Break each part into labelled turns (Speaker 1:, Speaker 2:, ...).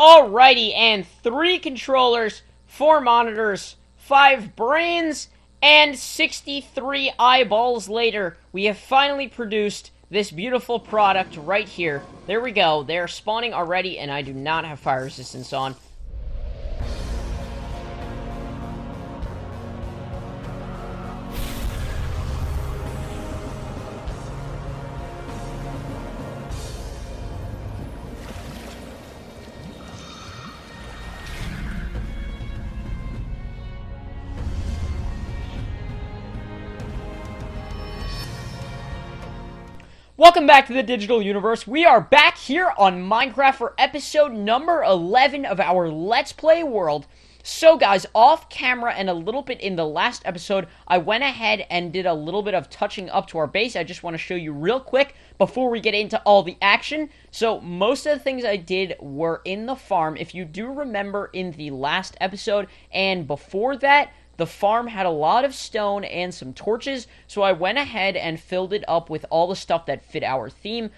Speaker 1: Alrighty, and 3 controllers, 4 monitors, 5 brains, and 63 eyeballs later, we have finally produced this beautiful product right here. There we go. They're spawning already, and I do not have fire resistance on. Welcome back to the digital universe. We are back here on Minecraft for episode number 11 of our Let's Play world. So guys, off camera and a little bit in the last episode, I went ahead and did a little bit of touching up to our base. I just want to show you real quick before we get into all the action. So most of the things I did were in the farm. If you do remember in the last episode and before that, the farm had a lot of stone and some torches, so I went ahead and filled it up with all the stuff that fit our theme.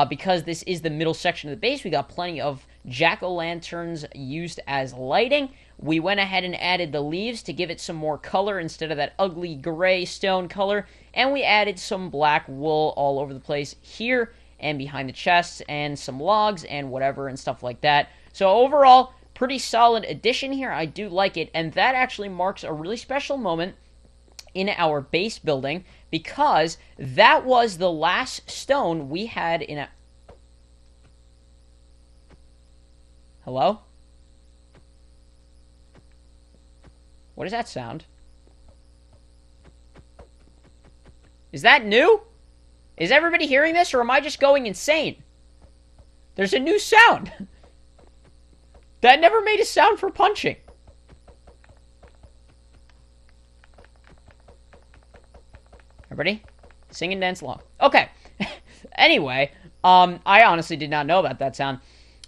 Speaker 1: Because this is the middle section of the base, we got plenty of jack-o'-lanterns used as lighting. We went ahead and added the leaves to give it some more color instead of that ugly gray stone color. And we added some black wool all over the place here and behind the chests and some logs and whatever and stuff like that. So overall, pretty solid addition here. I do like it, and that actually marks a really special moment in our base building because that was the last stone we had in a... Hello? What is that sound? Is that new? Is everybody hearing this, or am I just going insane? There's a new sound. That never made a sound for punching. Everybody? Sing and dance along. Okay. Anyway, I honestly did not know about that sound.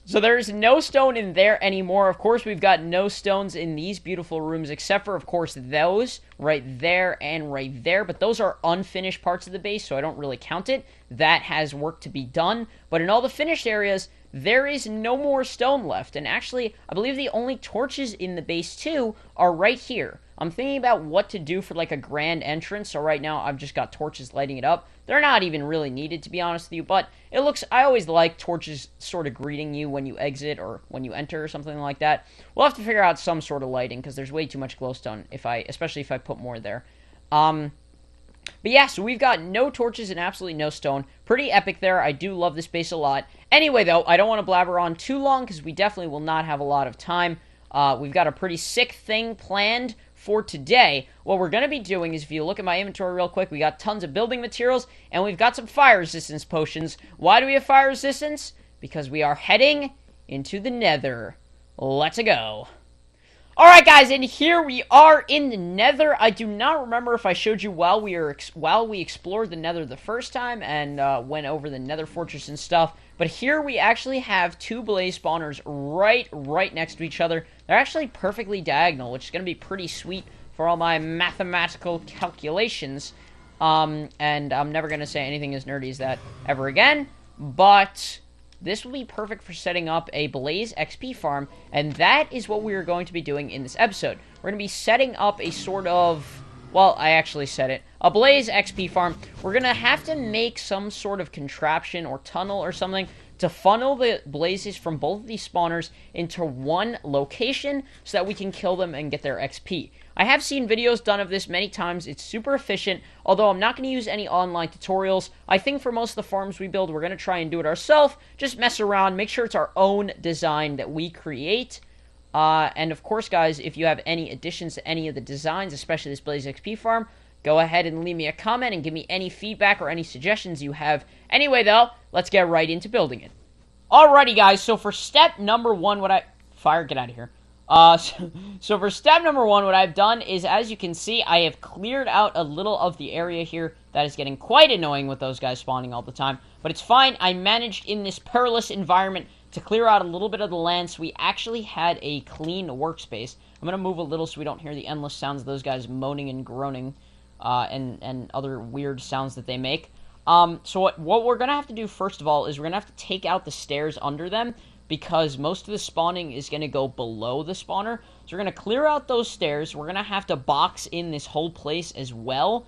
Speaker 1: So there's no stone in there anymore. Of course, we've got no stones in these beautiful rooms, except for, of course, those right there and right there. But those are unfinished parts of the base, so I don't really count it. That has work to be done. But in all the finished areas, there is no more stone left. And actually, I believe the only torches in the base, too, are right here. I'm thinking about what to do for, like, a grand entrance. So right now, I've just got torches lighting it up. They're not even really needed, to be honest with you. But it looks... I always like torches sort of greeting you when you exit or when you enter or something like that. We'll have to figure out some sort of lighting because there's way too much glowstone, especially if I put more there. But yeah, so we've got no torches and absolutely no stone. Pretty epic there. I do love this base a lot. Anyway, though, I don't want to blabber on too long because we definitely will not have a lot of time. We've got a pretty sick thing planned for today. What we're going to be doing is, if you look at my inventory real quick, we got tons of building materials, and we've got some fire resistance potions. Why do we have fire resistance? Because we are heading into the nether. Let's go. Alright guys, and here we are in the nether. I do not remember if I showed you while we explored the nether the first time and went over the nether fortress and stuff. But here we actually have 2 blaze spawners right next to each other. They're actually perfectly diagonal, which is going to be pretty sweet for all my mathematical calculations. And I'm never going to say anything as nerdy as that ever again. But this will be perfect for setting up a Blaze XP farm, and that is what we are going to be doing in this episode. We're going to be setting up a sort of... Well, I actually said it. A Blaze XP farm. We're going to have to make some sort of contraption or tunnel or something to funnel the blazes from both of these spawners into one location so that we can kill them and get their XP. I have seen videos done of this many times. It's super efficient, although I'm not going to use any online tutorials. I think for most of the farms we build, we're going to try and do it ourselves. Just mess around, make sure it's our own design that we create. And of course, guys, if you have any additions to any of the designs, especially this Blaze XP farm, go ahead and leave me a comment and give me any feedback or any suggestions you have. Anyway, though, let's get right into building it. Alrighty, guys, so for step number 1, Fire, get out of here. So for step number 1, what I've done is, as you can see, I have cleared out a little of the area here that is getting quite annoying with those guys spawning all the time. But it's fine. I managed in this perilous environment to clear out a little bit of the land, so we actually had a clean workspace. I'm going to move a little so we don't hear the endless sounds of those guys moaning and groaning and other weird sounds that they make. So what we're going to have to do, first of all, is we're going to have to take out the stairs under them. because most of the spawning is going to go below the spawner. So we're going to clear out those stairs. We're going to have to box in this whole place as well,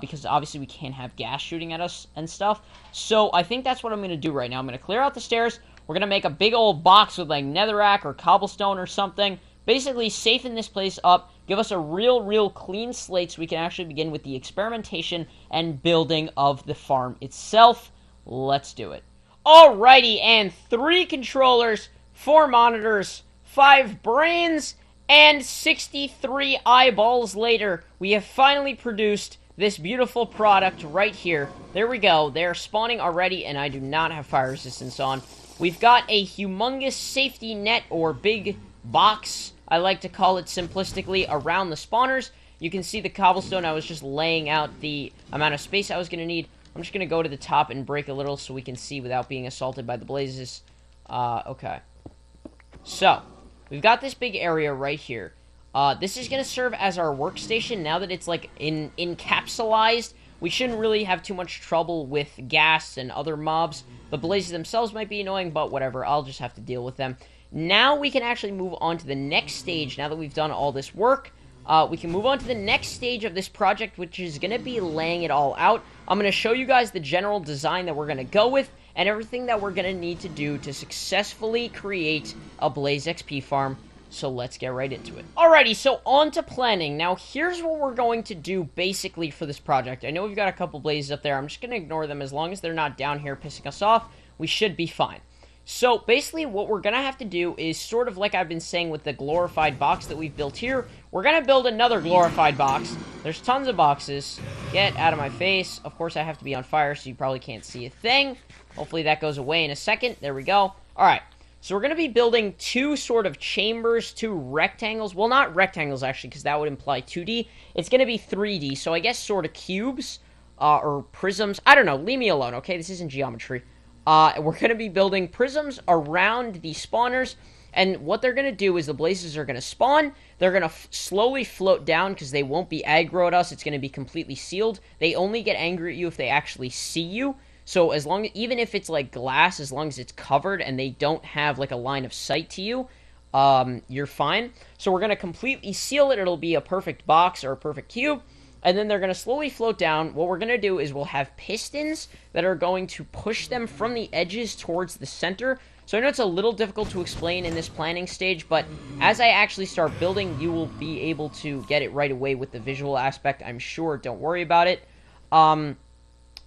Speaker 1: because obviously we can't have gas shooting at us and stuff. So I think that's what I'm going to do right now. I'm going to clear out the stairs. We're going to make a big old box with like netherrack or cobblestone or something. Basically, safeten this place up, give us a real clean slate so we can actually begin with the experimentation and building of the farm itself. Let's do it. Alrighty, and 3 controllers, 4 monitors, 5 brains, and 63 eyeballs later, we have finally produced this beautiful product right here. There we go. They're spawning already, and I do not have fire resistance on. We've got a humongous safety net, or big box, I like to call it simplistically, around the spawners. You can see the cobblestone. I was just laying out the amount of space I was going to need. I'm just going to go to the top and break a little so we can see without being assaulted by the blazes. Okay. So, we've got this big area right here. This is going to serve as our workstation now that it's, like, encapsulized. We shouldn't really have too much trouble with gas and other mobs. The blazes themselves might be annoying, but whatever. I'll just have to deal with them. Now we can actually move on to the next stage. Now that we've done all this work, we can move on to the next stage of this project, which is going to be laying it all out. I'm going to show you guys the general design that we're going to go with, and everything that we're going to need to do to successfully create a Blaze XP farm. So let's get right into it. Alrighty, so on to planning. Now, here's what we're going to do basically for this project. I know we've got a couple blazes up there. I'm just going to ignore them. As long as they're not down here pissing us off, we should be fine. So, basically, what we're going to have to do is sort of like I've been saying with the glorified box that we've built here. We're going to build another glorified box. There's tons of boxes. Get out of my face. Of course, I have to be on fire, so you probably can't see a thing. Hopefully, that goes away in a second. There we go. Alright, so we're going to be building 2 sort of chambers, 2 rectangles. Well, not rectangles, actually, because that would imply 2D. It's going to be 3D, so I guess sort of cubes or prisms. I don't know. Leave me alone, okay? This isn't geometry. We're going to be building prisms around the spawners, and what they're going to do is the blazes are going to spawn. They're going to slowly float down because they won't be aggro at us. It's going to be completely sealed. They only get angry at you if they actually see you. So as long, even if it's like glass, as long as it's covered and they don't have like a line of sight to you, you're fine. So we're going to completely seal it. It'll be a perfect box or a perfect cube. And then they're going to slowly float down. What we're going to do is we'll have pistons that are going to push them from the edges towards the center. So I know it's a little difficult to explain in this planning stage, but as I actually start building, you will be able to get it right away with the visual aspect, I'm sure. Don't worry about it.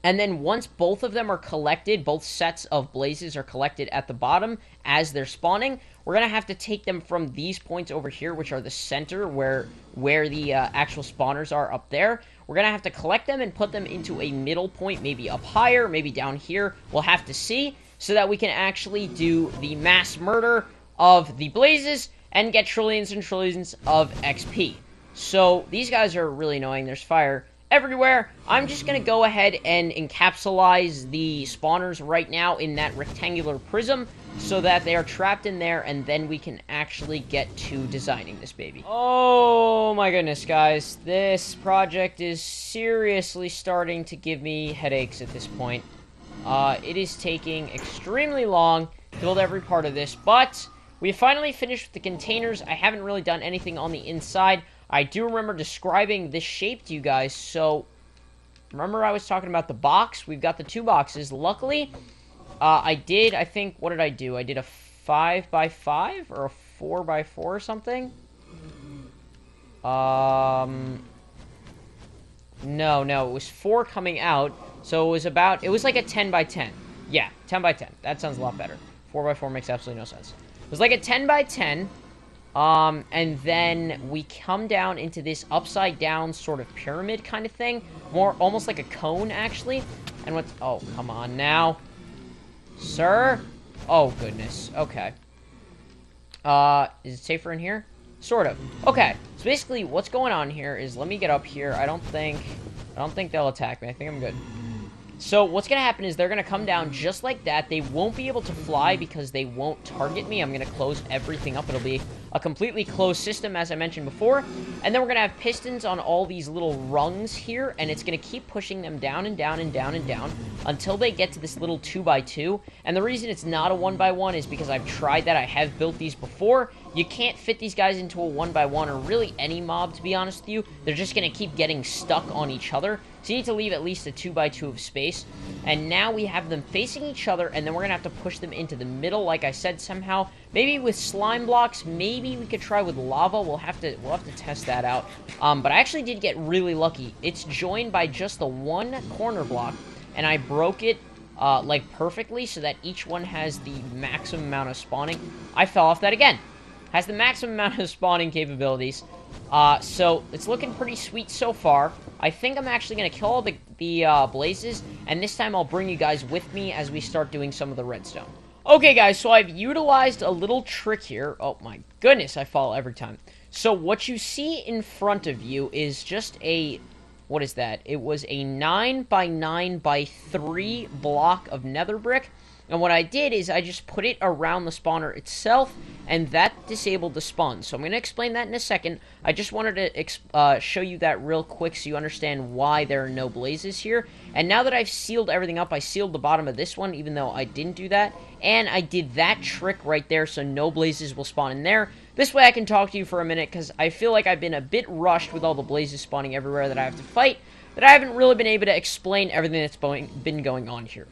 Speaker 1: And then once both of them are collected, both sets of blazes are collected at the bottom as they're spawning, we're going to have to take them from these points over here, which are the center where the actual spawners are up there. We're going to have to collect them and put them into a middle point, maybe up higher, maybe down here. We'll have to see, so that we can actually do the mass murder of the blazes and get trillions and trillions of XP. So these guys are really annoying. There's fire everywhere. I'm just going to go ahead and encapsulize the spawners right now in that rectangular prism so that they are trapped in there, and then we can actually get to designing this baby. Oh my goodness, guys. This project is seriously starting to give me headaches at this point. It is taking extremely long to build every part of this, but we finally finished with the containers. I haven't really done anything on the inside. I do remember describing this shape to you guys, so remember I was talking about the box? We've got the 2 boxes. Luckily, I think, what did I do? I did a 5x5 or a 4x4 or something? No, it was 4 coming out, so it was like a 10x10. Yeah, 10x10. That sounds a lot better. 4x4 makes absolutely no sense. It was like a 10x10. And then we come down into this upside down sort of pyramid kind of thing. More, almost like a cone, actually. And what's, oh, come on now. Sir? Oh, goodness. Okay. Is it safer in here? Sort of. Okay. So basically, what's going on here is, let me get up here. I don't think they'll attack me. I think I'm good. So what's going to happen is they're going to come down just like that. They won't be able to fly because they won't target me. I'm going to close everything up. It'll be a completely closed system, as I mentioned before. And then we're going to have pistons on all these little rungs here, and it's going to keep pushing them down and down and down and down until they get to this little 2x2. And the reason it's not a 1x1 is because I've tried that. I have built these before. You can't fit these guys into a 1x1 or really any mob, to be honest with you. They're just going to keep getting stuck on each other. So you need to leave at least a 2x2 of space. And now we have them facing each other, and then we're going to have to push them into the middle, like I said, somehow. Maybe with slime blocks, maybe we could try with lava. We'll have to test that out. But I actually did get really lucky. It's joined by just the one corner block, and I broke it like perfectly so that each one has the maximum amount of spawning. I fell off that again. Has the maximum amount of spawning capabilities. So it's looking pretty sweet so far. I think I'm actually going to kill all the blazes, and this time I'll bring you guys with me as we start doing some of the redstone. Okay, guys, so I've utilized a little trick here. Oh, my goodness, I fall every time. So what you see in front of you is just a... What is that? It was a 9x9x3 block of nether brick. And what I did is I just put it around the spawner itself, and that disabled the spawn. So I'm going to explain that in a second. I just wanted to show you that real quick so you understand why there are no blazes here. And now that I've sealed everything up, I sealed the bottom of this one, even though I didn't do that. And I did that trick right there, so no blazes will spawn in there. This way I can talk to you for a minute, because I feel like I've been a bit rushed with all the blazes spawning everywhere that I have to fight, that I haven't really been able to explain everything that's been going on here.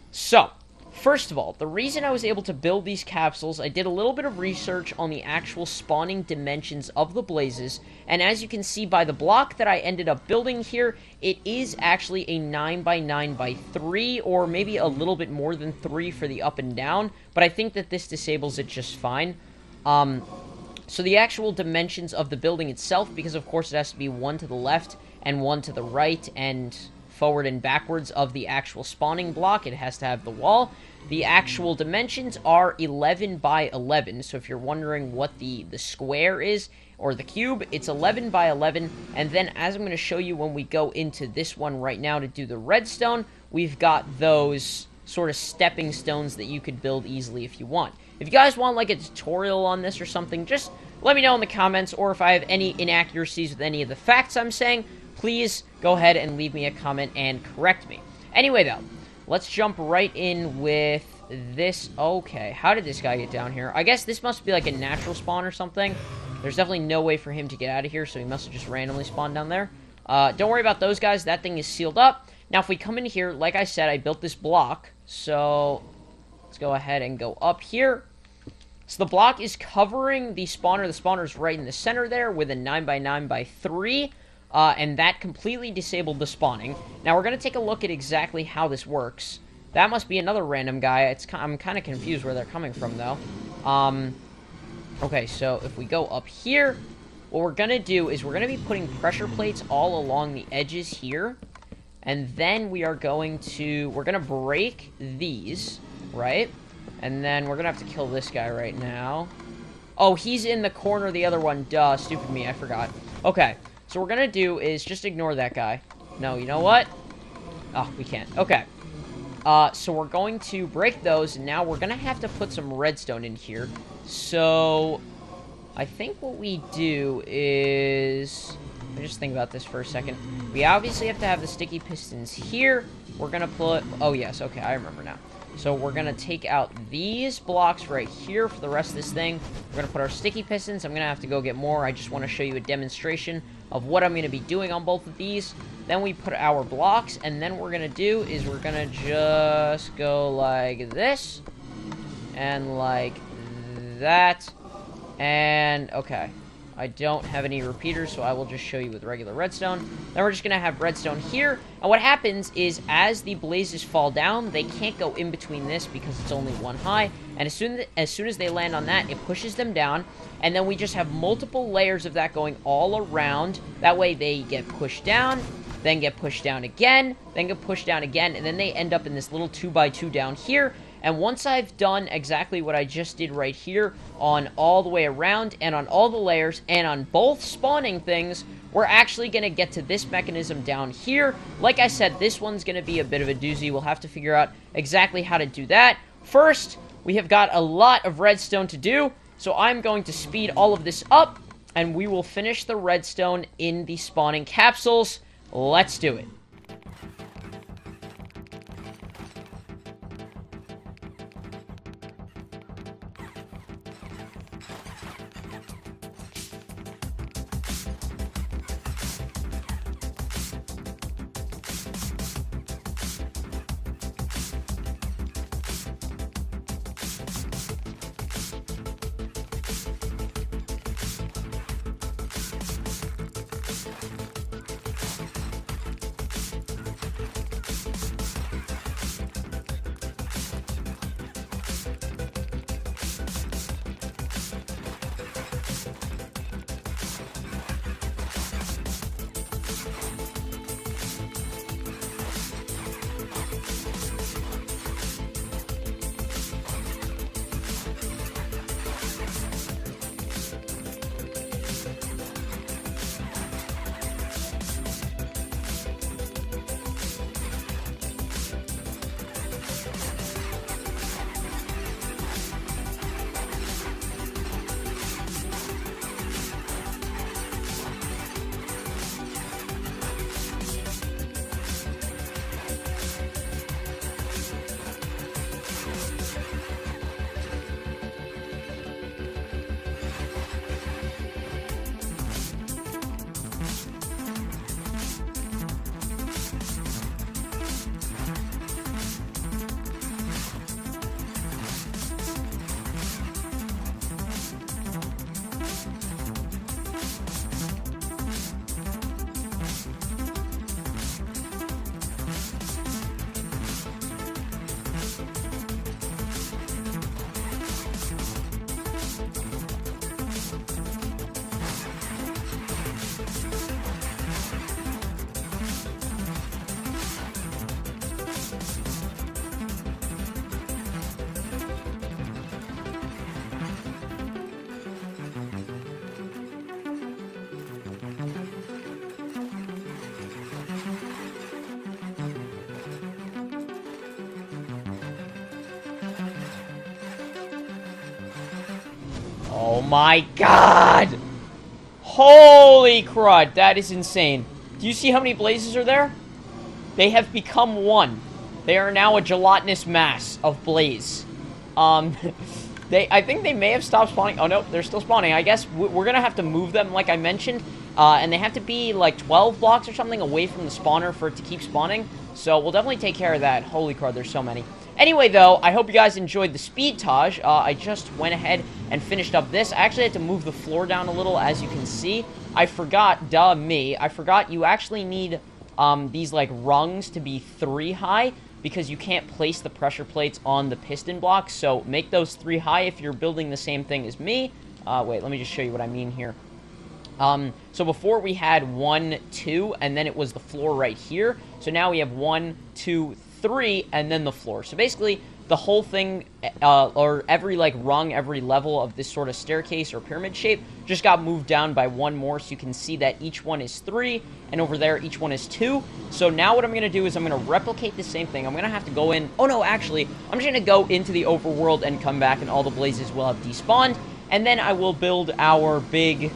Speaker 1: So... First of all, the reason I was able to build these capsules, I did a little bit of research on the actual spawning dimensions of the blazes, and as you can see by the block that I ended up building here, it is actually a 9x9x3, or maybe a little bit more than 3 for the up and down, but I think that this disables it just fine. So the actual dimensions of the building itself, because of course it has to be one to the left and one to the right, and forward and backwards of the actual spawning block, it has to have the wall. The actual dimensions are 11 by 11, so if you're wondering what the square is, or the cube, it's 11 by 11, and then as I'm going to show you when we go into this one right now to do the redstone, we've got those sort of stepping stones that you could build easily if you want. If you guys want like a tutorial on this or something, just let me know in the comments, or if I have any inaccuracies with any of the facts I'm saying, please go ahead and leave me a comment and correct me. Anyway, though, let's jump right in with this. Okay, how did this guy get down here? I guess this must be like a natural spawn or something. There's definitely no way for him to get out of here, so he must have just randomly spawned down there. Don't worry about those guys. That thing is sealed up. Now, if we come in here, like I said, I built this block. So, let's go ahead and go up here. So, the block is covering the spawner. The spawner is right in the center there with a 9x9x3. And that completely disabled the spawning. Now, we're going to take a look at exactly how this works. That must be another random guy. I'm kind of confused where they're coming from, though. Okay, so if we go up here, what we're going to do is we're going to be putting pressure plates all along the edges here. And then we're going to break these, right? And then we're going to have to kill this guy right now. Oh, he's in the corner of the other one. Duh, stupid me, I forgot. Okay. So what we're going to do is just ignore that guy. No, you know what? Oh, we can't. Okay. So we're going to break those, and now we're going to have to put some redstone in here. So I think what we do is... Let me just think about this for a second. We obviously have to have the sticky pistons here. We're going to put... Oh, yes. Okay, I remember now. So we're going to take out these blocks right here for the rest of this thing. We're going to put our sticky pistons. I'm going to have to go get more. I just want to show you a demonstration of what I'm going to be doing on both of these. Then we put our blocks, and then what we're going to do is we're going to just go like this, and like that, and okay. I don't have any repeaters, so I will just show you with regular redstone. Then we're just going to have redstone here. And what happens is, as the blazes fall down, they can't go in between this because it's only one high. And as soon as they land on that, it pushes them down. And then we just have multiple layers of that going all around. That way they get pushed down, then get pushed down again, then get pushed down again. And then they end up in this little 2x2 down here. And once I've done exactly what I just did right here on all the way around and on all the layers and on both spawning things, we're actually going to get to this mechanism down here. Like I said, this one's going to be a bit of a doozy. We'll have to figure out exactly how to do that. First, we have got a lot of redstone to do, so I'm going to speed all of this up, and we will finish the redstone in the spawning capsules. Let's do it. Oh my god! Holy crud, that is insane. Do you see how many blazes are there? They have become one. They are now a gelatinous mass of blaze. I think they may have stopped spawning. Oh no, they're still spawning. I guess we're gonna have to move them, like I mentioned. And they have to be like 12 blocks or something away from the spawner for it to keep spawning. So we'll definitely take care of that. Holy crud, there's so many. Anyway, though, I hope you guys enjoyed the speed Taj. I just went ahead and finished up this. I actually had to move the floor down a little, as you can see. I forgot, I forgot you actually need these, like, rungs to be 3 high, because you can't place the pressure plates on the piston blocks. So make those 3 high if you're building the same thing as me. Wait, let me just show you what I mean here. So before we had 1, 2, and then it was the floor right here. So now we have 1, 2, 3, and then the floor. So basically, the whole thing, or every, like, rung, every level of this sort of staircase or pyramid shape just got moved down by 1 more, so you can see that each one is 3, and over there, each one is 2. So now what I'm going to do is I'm going to replicate the same thing. I'm going to have to go in... Oh, no, actually, I'm just going to go into the overworld and come back, and all the blazes will have despawned, and then I will build our big...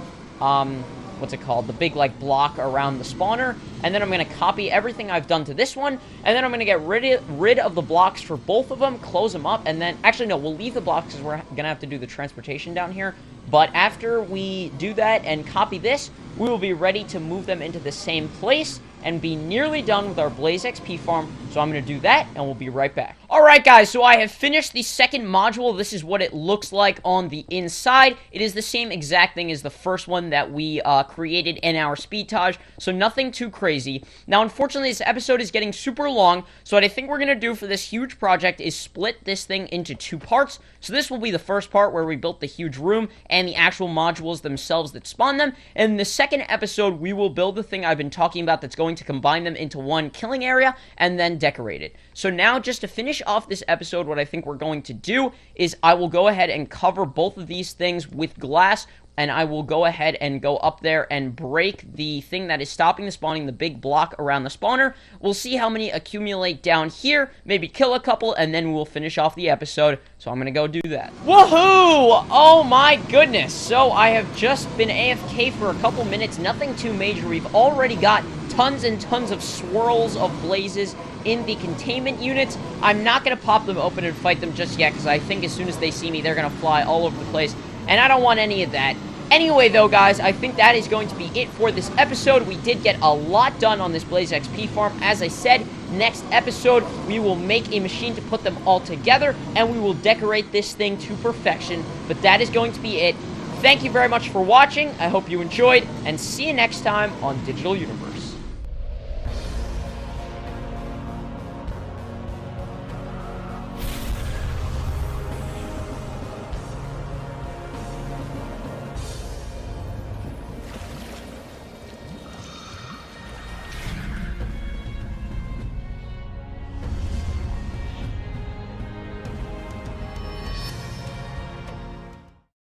Speaker 1: what's it called? The big, like, block around the spawner. And then I'm going to copy everything I've done to this one. And then I'm going to get rid of the blocks for both of them, close them up, and then... Actually, no, we'll leave the blocks because we're going to have to do the transportation down here. But after we do that and copy this, we will be ready to move them into the same place and be nearly done with our Blaze XP farm. So I'm going to do that, and we'll be right back. Alright, guys, so I have finished the second module. This is what it looks like on the inside. It is the same exact thing as the first one that we created in our speed Taj, so nothing too crazy. Now, unfortunately, this episode is getting super long, so what I think we're going to do for this huge project is split this thing into 2 parts. So this will be the first part where we built the huge room and the actual modules themselves that spawn them. And in the second episode, we will build the thing I've been talking about that's going to combine them into one killing area, and then decorate it. So now, just to finish off this episode, what I think we're going to do is I will go ahead and cover both of these things with glass, and I will go ahead and go up there and break the thing that is stopping the spawning, the big block around the spawner. We'll see how many accumulate down here, maybe kill a couple, and then we'll finish off the episode. So I'm gonna go do that. Woohoo! Oh my goodness! So I have just been AFK for a couple minutes, nothing too major. We've already got tons and tons of swirls of blazes in the containment units. I'm not gonna pop them open and fight them just yet, because I think as soon as they see me, they're gonna fly all over the place, and I don't want any of that. Anyway, though, guys, I think that is going to be it for this episode. We did get a lot done on this Blaze XP farm. As I said, next episode, we will make a machine to put them all together, and we will decorate this thing to perfection. But that is going to be it. Thank you very much for watching. I hope you enjoyed, and see you next time on Digital Universe.